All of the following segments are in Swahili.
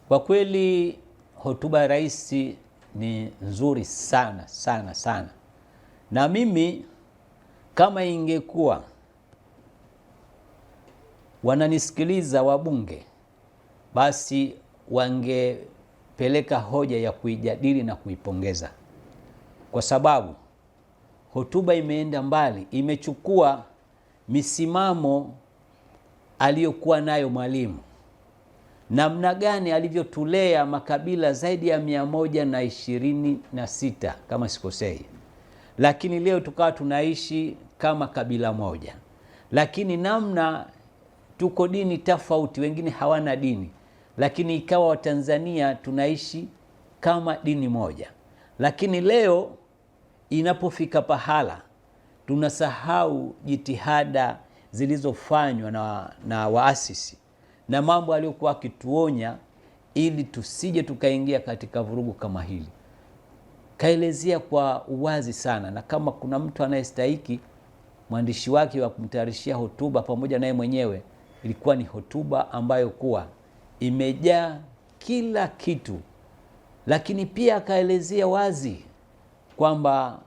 Kwa kweli hotuba ya rais ni nzuri sana sana sana, na mimi kama ingekuwa wananisikiliza wabunge, basi wangepeleka hoja ya kuijadili na kuipongeza, kwa sababu hotuba imeenda mbali, imechukua misimamo aliyokuwa nayo Mwalimu, namna gani alivyotulea makabila zaidi ya 126 kama sikosei, lakini leo tukawa tunaishi kama kabila moja, lakini namna tuko dini tofauti, wengine hawana dini, lakini ikawa Watanzania tunaishi kama dini moja. Lakini leo inapofika pahala tunasahau jitihada zilizofanywa na waasisi na mambo aliyokuwa akituonya ili tusije tukaingia katika vurugu kama hili. Kaelezea kwa uwazi sana, na kama kuna mtu anayestahiki mwandishi wake wa kumtayarishia hotuba pamoja naye mwenyewe, ilikuwa ni hotuba ambayo kuwa imejaa kila kitu. Lakini pia akaelezea wazi kwamba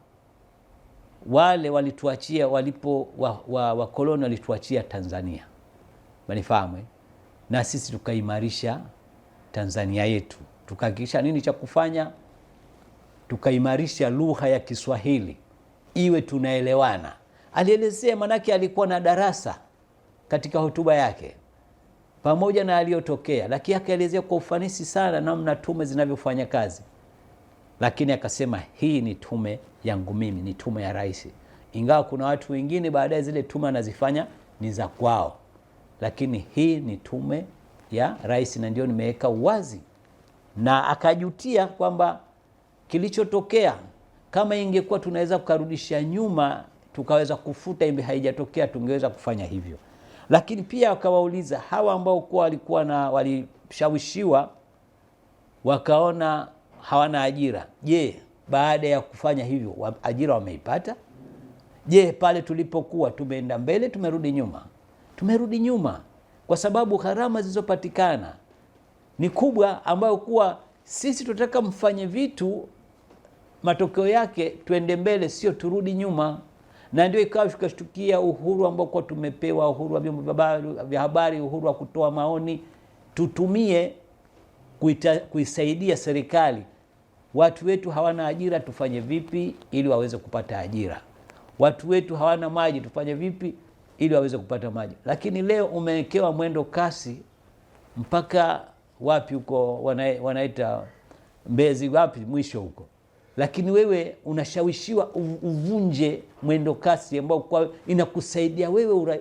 wale walituachia, walipo wakoloni walituachia Tanzania, manifahamu, na sisi tukaimarisha Tanzania yetu. Tukahakikisha nini cha kufanya? Tukaimarisha lugha ya Kiswahili iwe tunaelewana. Alielezea, manake alikuwa na darasa katika hotuba yake pamoja na aliyotokea, lakini akaelezea kwa ufanisi sana namna tume zinavyofanya kazi. Lakini akasema hii ni tume yangu mimi, ni tume ya rais, ingawa kuna watu wengine baadaye zile tume anazifanya ni za kwao, lakini hii ni tume ya rais, na ndio nimeweka uwazi. Na akajutia kwamba kilichotokea, kama ingekuwa tunaweza kukarudisha nyuma tukaweza kufuta imbe haijatokea, tungeweza kufanya hivyo. Lakini pia akawauliza hawa ambao kwa walikuwa na walishawishiwa wakaona hawana ajira, je, baada ya kufanya hivyo ajira wameipata? Je, pale tulipokuwa tumeenda mbele, tumerudi nyuma? Tumerudi nyuma kwa sababu gharama zilizopatikana ni kubwa, ambayo kuwa sisi tunataka mfanye vitu matokeo yake tuende mbele, sio turudi nyuma. Na ndio ikawa tukashtukia uhuru ambao kwa tumepewa, uhuru wa vyombo vya habari, uhuru wa kutoa maoni, tutumie kuisaidia serikali. Watu wetu hawana ajira, tufanye vipi ili waweze kupata ajira? Watu wetu hawana maji, tufanye vipi ili waweze kupata maji? Lakini leo umewekewa mwendo kasi mpaka wapi huko wanaita Mbezi wapi mwisho huko, lakini wewe unashawishiwa uvunje mwendo kasi ambao kwa inakusaidia wewe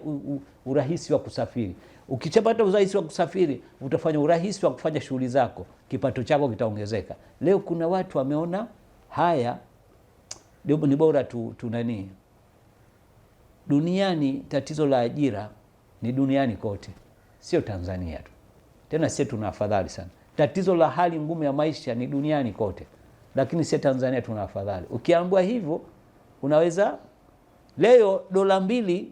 urahisi wa kusafiri. Ukichapata urahisi wa kusafiri, utafanya urahisi wa kufanya shughuli zako, kipato chako kitaongezeka. Leo kuna watu wameona haya ni bora tunani. Duniani tatizo la ajira ni duniani kote, sio Tanzania tu. Tena sisi tuna afadhali sana. Tatizo la hali ngumu ya maisha ni duniani kote, lakini sisi Tanzania tuna afadhali. Ukiambiwa hivyo unaweza leo $2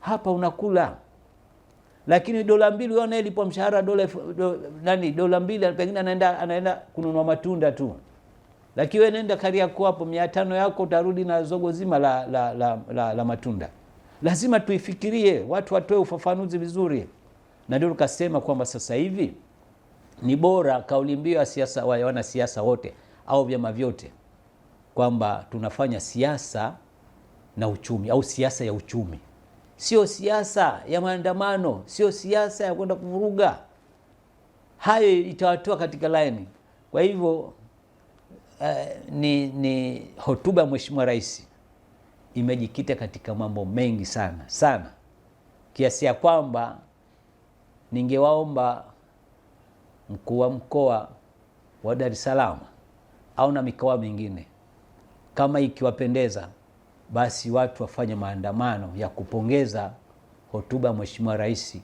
hapa unakula, lakini $2 wewe unalipo mshahara $2 pengine anaenda kununua matunda tu, lakini wewe nenda Kariakoo hapo 500 yako utarudi na zogo zima la matunda. Lazima tuifikirie, watu watoe ufafanuzi vizuri. Na ndio tukasema kwamba sasa hivi ni bora kauli mbiu ya siasa, wana siasa wote au vyama vyote, kwamba tunafanya siasa na uchumi au siasa ya uchumi, sio siasa ya maandamano, sio siasa ya kwenda kuvuruga. Hayo itawatoa katika laini. Kwa hivyo ni hotuba ya Mheshimiwa Rais imejikita katika mambo mengi sana sana, kiasi ya kwamba ningewaomba mkuu wa mkoa wa Dar es Salaam au na mikoa mingine, kama ikiwapendeza, basi watu wafanye maandamano ya kupongeza hotuba ya Mheshimiwa Rais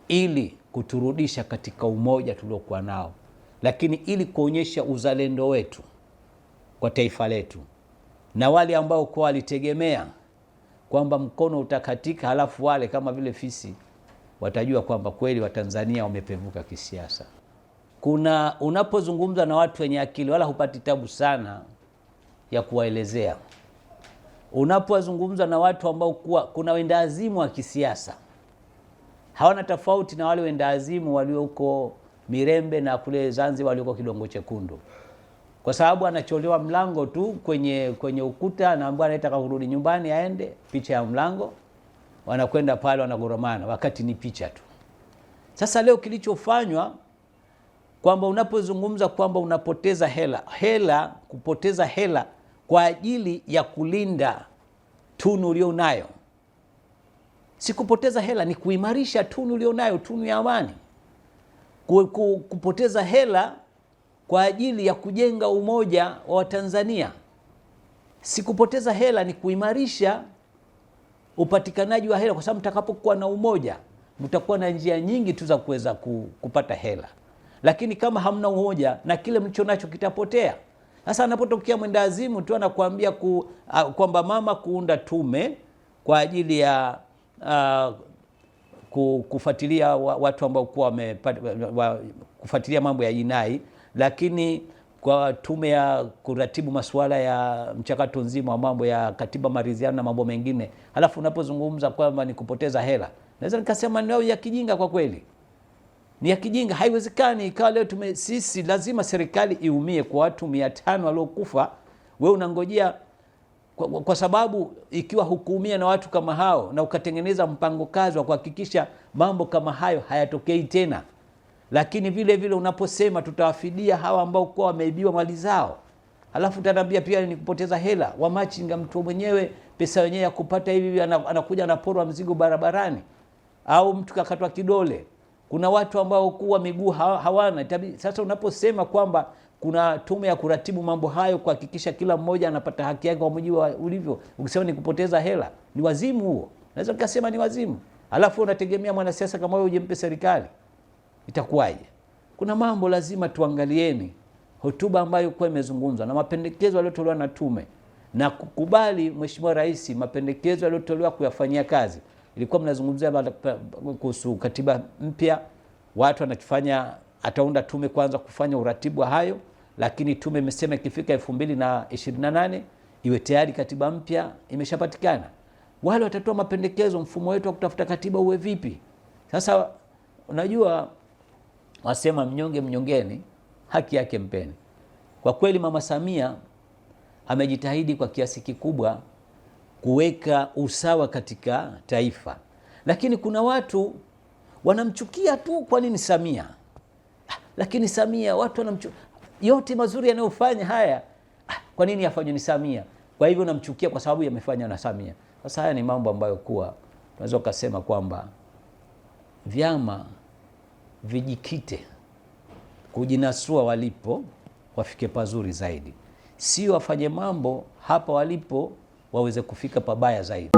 ili kuturudisha katika umoja tuliokuwa nao, lakini ili kuonyesha uzalendo wetu kwa taifa letu, na wale ambao kwa walitegemea kwamba mkono utakatika halafu wale kama vile fisi watajua kwamba kweli Watanzania wamepevuka kisiasa. unapozungumza na watu wenye akili wala hupati tabu sana ya kuwaelezea. Unapozungumza na watu ambao kuna wendawazimu wa kisiasa, hawana tofauti na wale wendawazimu walio huko Mirembe na kule Zanzibar walio huko Kidongo Chekundu. Kwa sababu anacholewa mlango tu kwenye ukuta, anaambiwa anataka kurudi nyumbani aende, picha ya mlango, wanakwenda pale wanagoromana wakati ni picha tu. Sasa leo kilichofanywa kwamba unapozungumza kwamba unapoteza kupoteza hela kwa ajili ya kulinda tunu ulionayo. Si kupoteza hela, ni kuimarisha tunu ulionayo, tunu ya amani. Kupoteza hela kwa ajili ya kujenga umoja wa Tanzania. Si kupoteza hela, ni kuimarisha upatikanaji wa hela, kwa sababu mtakapokuwa na umoja mtakuwa na njia nyingi tu za kuweza kupata hela. Lakini kama hamna umoja, na kile mlicho nacho kitapotea. Sasa anapotokea mwendawazimu tu anakuambia kwamba mama kuunda tume kwa ajili ya kufuatilia watu ambao kufuatilia mambo ya jinai, lakini kwa tume ya kuratibu masuala ya mchakato nzima wa mambo ya katiba, maridhiano na mambo mengine, halafu unapozungumza kwamba ni kupoteza hela, naweza nikasema ni ya kijinga. Kwa kweli ni ya kijinga. Haiwezekani ikawa leo sisi lazima serikali iumie kwa watu 500 waliokufa, wewe unangojea kwa sababu ikiwa hukuumia na watu kama hao na ukatengeneza mpango kazi wa kuhakikisha mambo kama hayo hayatokei tena. Lakini vile vile unaposema tutawafidia hawa ambao kwa wameibiwa mali zao, halafu utanambia pia ni kupoteza hela. Wamachinga, mtu mwenyewe pesa yenyewe ya kupata hivi anakuja anaporwa mzigo barabarani, au mtu kakatwa kidole. Kuna watu ambao kuwa miguu hawana. Sasa unaposema kwamba kuna tume ya kuratibu mambo hayo kuhakikisha kila mmoja anapata haki yake kwa mujibu ulivyo, ukisema ni kupoteza hela, ni wazimu huo. Naweza nikasema ni wazimu. Alafu unategemea mwanasiasa kama wewe ujempe serikali, itakuwaje? Kuna mambo lazima tuangalieni. Hotuba ambayo kwa imezungumzwa na mapendekezo yaliyotolewa na tume, na kukubali Mheshimiwa Rais mapendekezo yaliyotolewa kuyafanyia kazi. Ilikuwa mnazungumzia kuhusu katiba mpya, watu wanakifanya, ataunda tume kwanza kufanya uratibu wa hayo, lakini tume imesema ikifika 2028 iwe tayari katiba mpya imeshapatikana. Wale watatoa mapendekezo, mfumo wetu wa kutafuta katiba uwe vipi. Sasa unajua wasema mnyonge mnyongeni, haki yake mpeni. Kwa kweli Mama Samia amejitahidi kwa kiasi kikubwa kuweka usawa katika taifa, lakini kuna watu wanamchukia tu. Kwa nini Samia? Lakini Samia watu wanamchukia, yote mazuri yanayofanya haya, kwa nini yafanywe ni Samia? Kwa hivyo namchukia kwa sababu yamefanywa na Samia. Sasa haya ni mambo ambayo kuwa tunaweza kusema kwamba vyama vijikite kujinasua walipo, wafike pazuri zaidi, sio wafanye mambo hapa walipo waweze kufika pabaya zaidi.